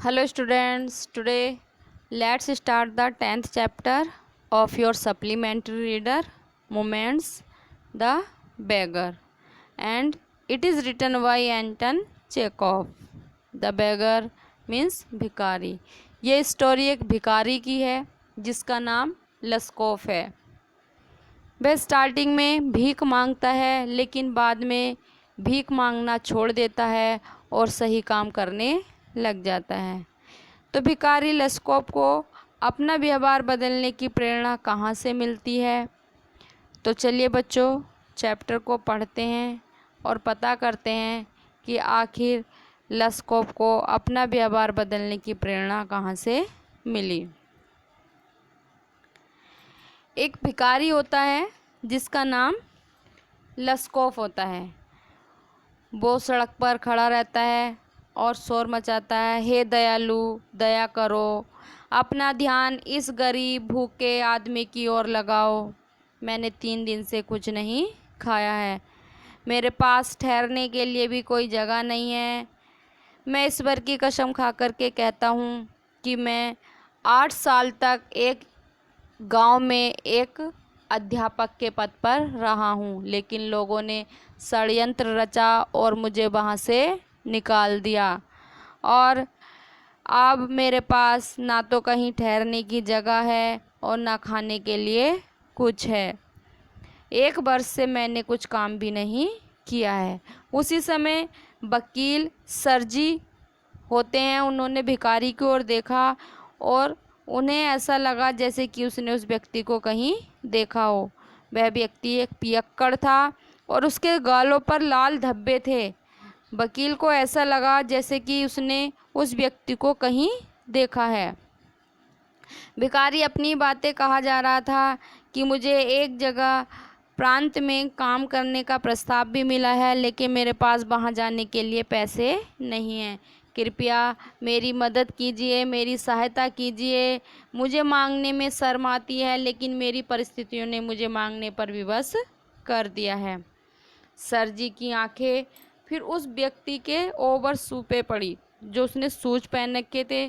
Hello students, today let's start the 10th chapter of your supplementary reader Moments the Beggar, and it is written by Anton Chekhov. The beggar means भिखारी। ये story एक भिखारी की है जिसका नाम लस्कोफ है। वह स्टार्टिंग में भीख मांगता है लेकिन बाद में भीख मांगना छोड़ देता है और सही काम करने लग जाता है। तो भिखारी लस्कोफ को अपना व्यवहार बदलने की प्रेरणा कहाँ से मिलती है? तो चलिए बच्चों, चैप्टर को पढ़ते हैं और पता करते हैं कि आखिर लस्कोफ को अपना व्यवहार बदलने की प्रेरणा कहाँ से मिली। एक भिखारी होता है जिसका नाम लस्कोफ होता है। वो सड़क पर खड़ा रहता है और शोर मचाता है, हे दयालु, दया करो, अपना ध्यान इस गरीब भूखे आदमी की ओर लगाओ। मैंने 3 दिन से कुछ नहीं खाया है। मेरे पास ठहरने के लिए भी कोई जगह नहीं है। मैं ईश्वर की कसम खा कर के कहता हूँ कि मैं 8 साल तक एक गांव में एक अध्यापक के पद पर रहा हूँ, लेकिन लोगों ने षड्यंत्र रचा और मुझे वहाँ से निकाल दिया, और अब मेरे पास ना तो कहीं ठहरने की जगह है और ना खाने के लिए कुछ है। 1 वर्ष से मैंने कुछ काम भी नहीं किया है। उसी समय वकील सरजी होते हैं, उन्होंने भिखारी की ओर देखा और उन्हें ऐसा लगा जैसे कि उसने उस व्यक्ति को कहीं देखा हो। वह व्यक्ति एक पियक्कड़ था और उसके गालों पर लाल धब्बे थे। वकील को ऐसा लगा जैसे कि उसने उस व्यक्ति को कहीं देखा है। भिखारी अपनी बातें कहा जा रहा था कि मुझे एक जगह प्रांत में काम करने का प्रस्ताव भी मिला है, लेकिन मेरे पास वहां जाने के लिए पैसे नहीं हैं। कृपया मेरी मदद कीजिए, मेरी सहायता कीजिए। मुझे मांगने में शर्म आती है, लेकिन मेरी परिस्थितियों ने मुझे मांगने पर विवश कर दिया है। सर जी की आंखें फिर उस व्यक्ति के ओवर शू पे पड़ी जो उसने शूज पहन रखे थे।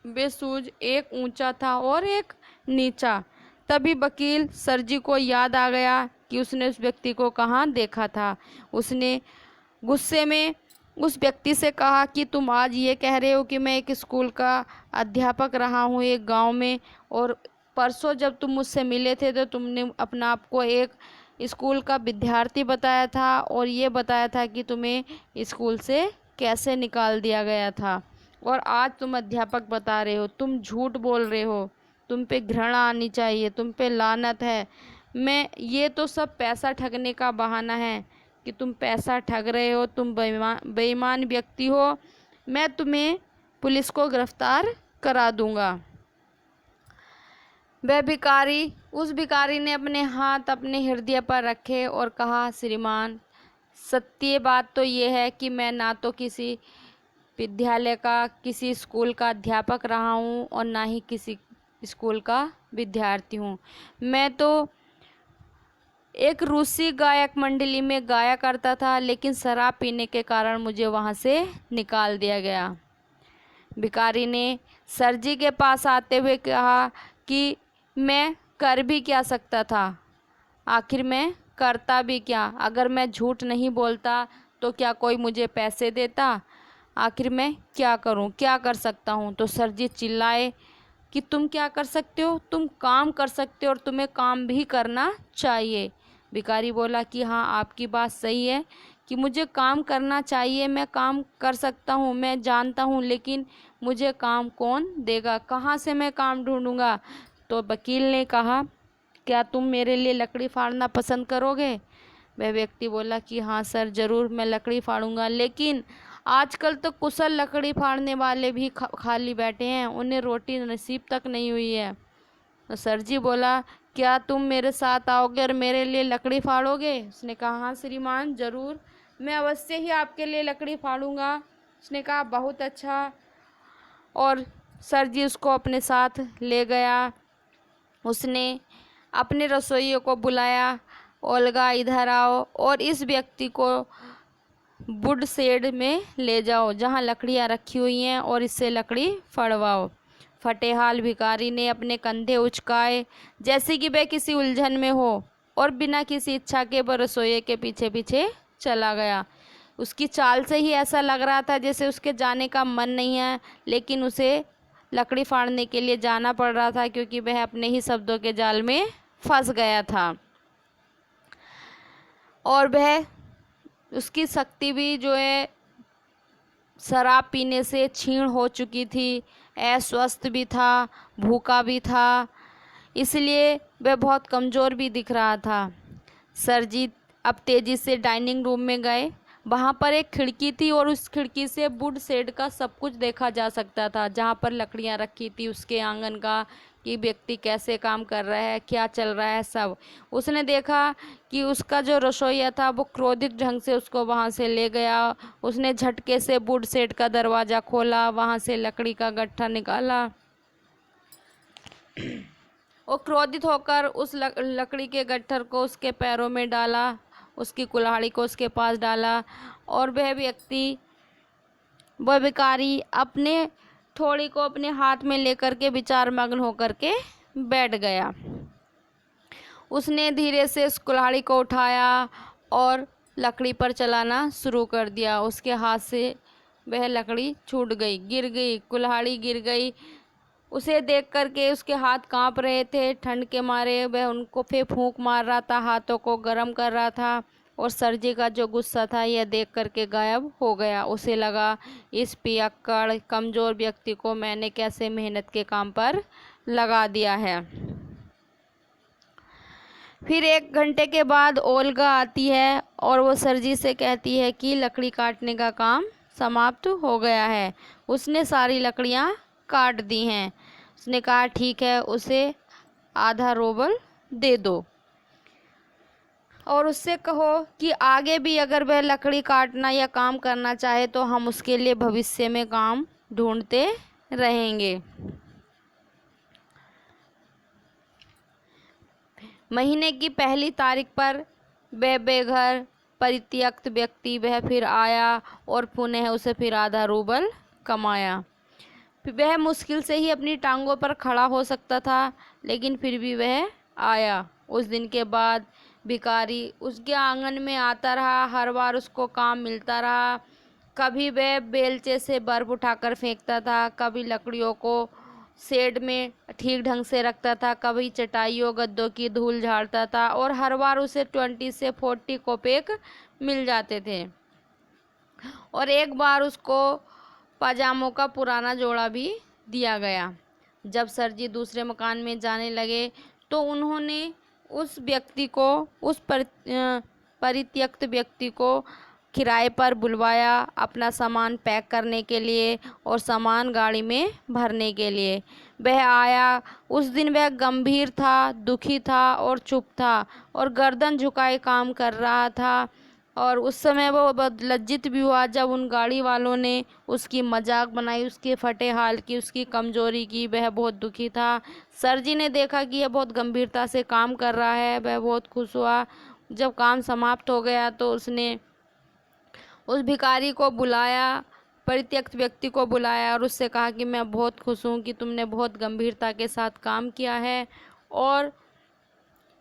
वे शूज एक ऊंचा था और एक नीचा। तभी वकील सर जी को याद आ गया कि उसने उस व्यक्ति को कहाँ देखा था। उसने गुस्से में उस व्यक्ति से कहा कि तुम आज ये कह रहे हो कि मैं एक स्कूल का अध्यापक रहा हूँ एक गांव में, और परसों जब तुम मुझसे मिले थे तो तुमने अपना आप को एक स्कूल का विद्यार्थी बताया था और ये बताया था कि तुम्हें स्कूल से कैसे निकाल दिया गया था, और आज तुम अध्यापक बता रहे हो। तुम झूठ बोल रहे हो। तुम पे घृणा आनी चाहिए, तुम पे लानत है। ये तो सब पैसा ठगने का बहाना है कि तुम पैसा ठग रहे हो, तुम बेईमान व्यक्ति हो। मैं तुम्हें पुलिस को गिरफ्तार करा दूंगा। उस भिखारी ने अपने हाथ अपने हृदय पर रखे और कहा, श्रीमान, सत्य बात तो ये है कि मैं ना तो किसी विद्यालय का, किसी स्कूल का अध्यापक रहा हूँ और ना ही किसी स्कूल का विद्यार्थी हूँ। मैं तो एक रूसी गायक मंडली में गाया करता था, लेकिन शराब पीने के कारण मुझे वहाँ से निकाल दिया गया। भिखारी ने सर जी के पास आते हुए कहा कि मैं कर भी क्या सकता था, आखिर मैं करता भी क्या? अगर मैं झूठ नहीं बोलता तो क्या कोई मुझे पैसे देता? आखिर मैं क्या करूं, क्या कर सकता हूं? तो सर जी चिल्लाए कि तुम क्या कर सकते हो? तुम काम कर सकते हो और तुम्हें काम भी करना चाहिए। भिखारी बोला कि हाँ, आपकी बात सही है कि मुझे काम करना चाहिए, मैं काम कर सकता हूँ, मैं जानता हूँ, लेकिन मुझे काम कौन देगा? कहाँ से मैं काम ढूंढूंगा? तो वकील ने कहा, क्या तुम मेरे लिए लकड़ी फाड़ना पसंद करोगे? वह व्यक्ति बोला कि हाँ सर, ज़रूर, मैं लकड़ी फाड़ूंगा, लेकिन आजकल तो कुशल लकड़ी फाड़ने वाले भी खाली बैठे हैं, उन्हें रोटी नसीब तक नहीं हुई है। तो सर जी बोला, क्या तुम मेरे साथ आओगे और मेरे लिए लकड़ी फाड़ोगे? उसने कहा, हाँ श्रीमान, ज़रूर, मैं अवश्य ही आपके लिए लकड़ी फाड़ूंगा। उसने कहा, बहुत अच्छा। और सर जी उसको अपने साथ ले गया। उसने अपने रसोइयों को बुलाया, ओल्गा इधर आओ, और इस व्यक्ति को वुड शेड में ले जाओ जहाँ लकड़ियाँ रखी हुई हैं और इससे लकड़ी फड़वाओ। फटेहाल भिखारी ने अपने कंधे उचकाए जैसे कि वह किसी उलझन में हो और बिना किसी इच्छा के वह रसोई के पीछे पीछे चला गया। उसकी चाल से ही ऐसा लग रहा था जैसे उसके जाने का मन नहीं है, लेकिन उसे लकड़ी फाड़ने के लिए जाना पड़ रहा था क्योंकि वह अपने ही शब्दों के जाल में फंस गया था। और वह उसकी शक्ति भी जो है शराब पीने से क्षीण हो चुकी थी, अस्वस्थ भी था, भूखा भी था, इसलिए वह बहुत कमज़ोर भी दिख रहा था। सरजीत अब तेज़ी से डाइनिंग रूम में गए। वहाँ पर एक खिड़की थी और उस खिड़की से वुड शेड का सब कुछ देखा जा सकता था, जहाँ पर लकड़ियाँ रखी थी, उसके आंगन का, कि व्यक्ति कैसे काम कर रहा है, क्या चल रहा है, सब। उसने देखा कि उसका जो रसोइया था वो क्रोधित ढंग से उसको वहाँ से ले गया। उसने झटके से वुड शेड का दरवाज़ा खोला, वहाँ से लकड़ी का गट्ठा निकाला और क्रोधित होकर उस लकड़ी के गट्ठर को उसके पैरों में डाला, उसकी कुल्हाड़ी को उसके पास डाला और वह भिखारी अपने थोड़ी को अपने हाथ में लेकर के विचार मग्न होकर के बैठ गया। उसने धीरे से उस कुल्हाड़ी को उठाया और लकड़ी पर चलाना शुरू कर दिया। उसके हाथ से वह लकड़ी छूट गई, गिर गई, कुल्हाड़ी गिर गई। उसे देख कर के उसके हाथ कांप रहे थे ठंड के मारे। वह उनको फिर फूंक मार रहा था, हाथों को गर्म कर रहा था और सरजी का जो गुस्सा था यह देख कर के गायब हो गया। उसे लगा इस पियक्कड़ कमज़ोर व्यक्ति को मैंने कैसे मेहनत के काम पर लगा दिया है। फिर 1 घंटे के बाद ओल्गा आती है और वो सरजी से कहती है कि लकड़ी काटने का काम समाप्त हो गया है। उसने सारी लकड़ियाँ काट दी हैं। उसने कहा ठीक है, उसे आधा रूबल दे दो और उससे कहो कि आगे भी अगर वह लकड़ी काटना या काम करना चाहे तो हम उसके लिए भविष्य में काम ढूंढते रहेंगे। महीने की पहली तारीख पर वह बेघर परित्यक्त व्यक्ति वह फिर आया और पुनः उसे फिर आधा रूबल कमाया। वह मुश्किल से ही अपनी टांगों पर खड़ा हो सकता था, लेकिन फिर भी वह आया। उस दिन के बाद भिखारी उसके आंगन में आता रहा। हर बार उसको काम मिलता रहा। कभी वह बेलचे से बर्फ उठाकर फेंकता था, कभी लकड़ियों को शेड में ठीक ढंग से रखता था, कभी चटाइयों गद्दों की धूल झाड़ता था और हर बार उसे 20 से 40 कोपेक मिल जाते थे। और एक बार उसको पाजामों का पुराना जोड़ा भी दिया गया। जब सरजी दूसरे मकान में जाने लगे तो उन्होंने उस व्यक्ति को, उस परित्यक्त व्यक्ति को किराए पर बुलवाया अपना सामान पैक करने के लिए और सामान गाड़ी में भरने के लिए। वह आया। उस दिन वह गंभीर था, दुखी था और चुप था और गर्दन झुकाए काम कर रहा था। और उस समय वो बहुत लज्जित भी हुआ जब उन गाड़ी वालों ने उसकी मजाक बनाई, उसके फटे हाल की, उसकी कमज़ोरी की। वह बहुत दुखी था। सरजी ने देखा कि यह बहुत गंभीरता से काम कर रहा है। वह बहुत खुश हुआ। जब काम समाप्त हो गया तो उसने उस भिखारी को बुलाया, परित्यक्त व्यक्ति को बुलाया और उससे कहा कि मैं बहुत खुश हूँ कि तुमने बहुत गंभीरता के साथ काम किया है और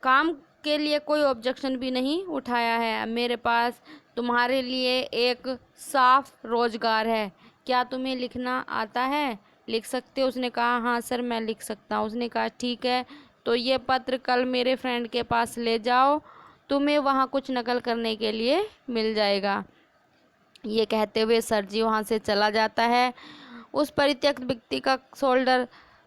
काम के लिए कोई ऑब्जेक्शन भी नहीं उठाया है। मेरे पास तुम्हारे लिए एक साफ रोजगार है। क्या तुम्हें लिखना आता है? लिख सकते हो? उसने कहा हाँ सर, मैं लिख सकता हूँ। उसने कहा ठीक है, तो ये पत्र कल मेरे फ्रेंड के पास ले जाओ, तुम्हें वहाँ कुछ नकल करने के लिए मिल जाएगा। ये कहते हुए सरजी वहाँ से चला जाता है, उस परित्यक्त व्यक्ति का शोल्डर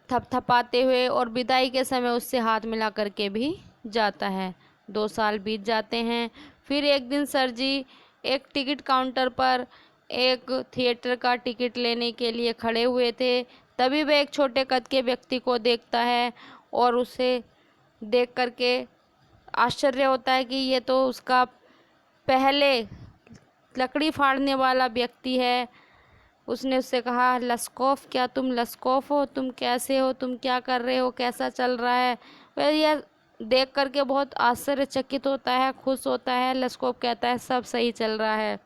थपथपाते हुए, और विदाई के समय उससे हाथ मिला करके भी जाता है। 2 साल बीत जाते हैं। फिर एक दिन सरजी एक टिकट काउंटर पर एक थिएटर का टिकट लेने के लिए खड़े हुए थे। तभी वह एक छोटे कद के व्यक्ति को देखता है और उसे देख करके आश्चर्य होता है कि ये तो उसका पहले लकड़ी फाड़ने वाला व्यक्ति है। उसने उससे कहा लस्कोफ, क्या तुम लस्कोफ हो? तुम कैसे हो? तुम क्या कर रहे हो? कैसा चल रहा है? वह यह देख करके बहुत आश्चर्यचकित होता है, खुश होता है। लस्कोफ कहता है सब सही चल रहा है।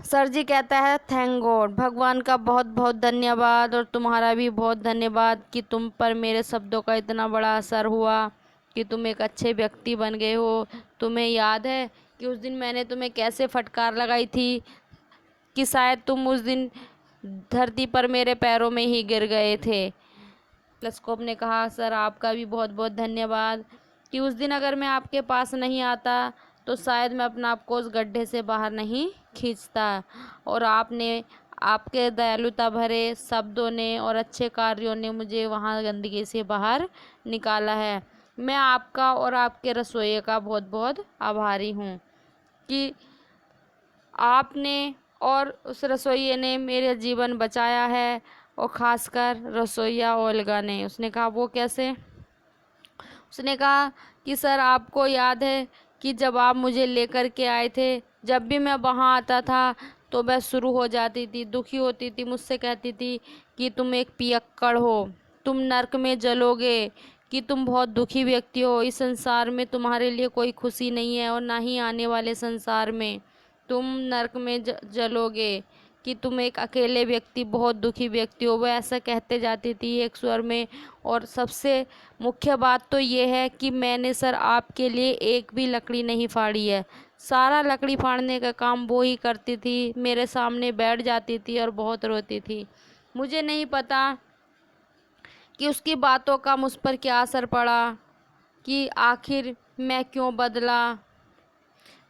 सर जी कहता है थैंक गॉड, भगवान का बहुत बहुत धन्यवाद और तुम्हारा भी बहुत धन्यवाद कि तुम पर मेरे शब्दों का इतना बड़ा असर हुआ कि तुम एक अच्छे व्यक्ति बन गए हो। तुम्हें याद है कि उस दिन मैंने तुम्हें कैसे फटकार लगाई थी कि शायद तुम उस दिन धरती पर मेरे पैरों में ही गिर गए थे। लेस्कोप ने कहा सर आपका भी बहुत बहुत धन्यवाद कि उस दिन अगर मैं आपके पास नहीं आता तो शायद मैं अपना आपको उस गड्ढे से बाहर नहीं खींचता, और आपने, आपके दयालुता भरे शब्दों ने और अच्छे कार्यों ने मुझे वहाँ गंदगी से बाहर निकाला है। मैं आपका और आपके रसोइये का बहुत बहुत आभारी हूँ कि आपने और उस रसोइये ने मेरे जीवन बचाया है, और ख़ासकर रसोइया ओल्गा ने। उसने कहा वो कैसे? उसने कहा कि सर आपको याद है कि जब आप मुझे लेकर के आए थे, जब भी मैं वहाँ आता था तो मैं शुरू हो जाती थी, दुखी होती थी, मुझसे कहती थी कि तुम एक पियक्कड़ हो, तुम नर्क में जलोगे, कि तुम बहुत दुखी व्यक्ति हो, इस संसार में तुम्हारे लिए कोई खुशी नहीं है और ना ही आने वाले संसार में तुम नर्क में जलोगे, कि तुम एक अकेले व्यक्ति, बहुत दुखी व्यक्ति हो। वो ऐसा कहते जाती थी एक स्वर में। और सबसे मुख्य बात तो ये है कि मैंने सर आपके लिए एक भी लकड़ी नहीं फाड़ी है, सारा लकड़ी फाड़ने का काम वो ही करती थी, मेरे सामने बैठ जाती थी और बहुत रोती थी। मुझे नहीं पता कि उसकी बातों का मुझ पर क्या असर पड़ा, कि आखिर मैं क्यों बदला,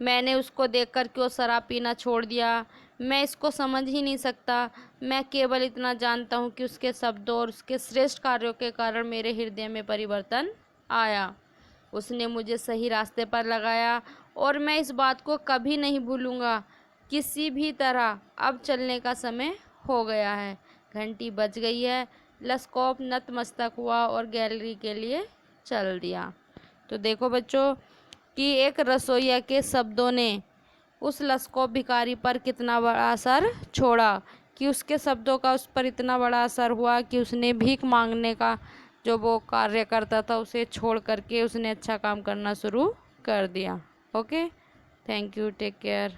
मैंने उसको देखकर क्यों शराब पीना छोड़ दिया, मैं इसको समझ ही नहीं सकता। मैं केवल इतना जानता हूँ कि उसके शब्दों और उसके श्रेष्ठ कार्यों के कारण मेरे हृदय में परिवर्तन आया। उसने मुझे सही रास्ते पर लगाया और मैं इस बात को कभी नहीं भूलूँगा। किसी भी तरह अब चलने का समय हो गया है, घंटी बज गई है। लेस्कोप नतमस्तक हुआ और गैलरी के लिए चल दिया। तो देखो बच्चों कि एक रसोइया के शब्दों ने उस लेस्कोप भिखारी पर कितना बड़ा असर छोड़ा, कि उसके शब्दों का उस पर इतना बड़ा असर हुआ कि उसने भीख मांगने का जो वो कार्य करता था उसे छोड़ करके उसने अच्छा काम करना शुरू कर दिया। Okay, thank you, take care.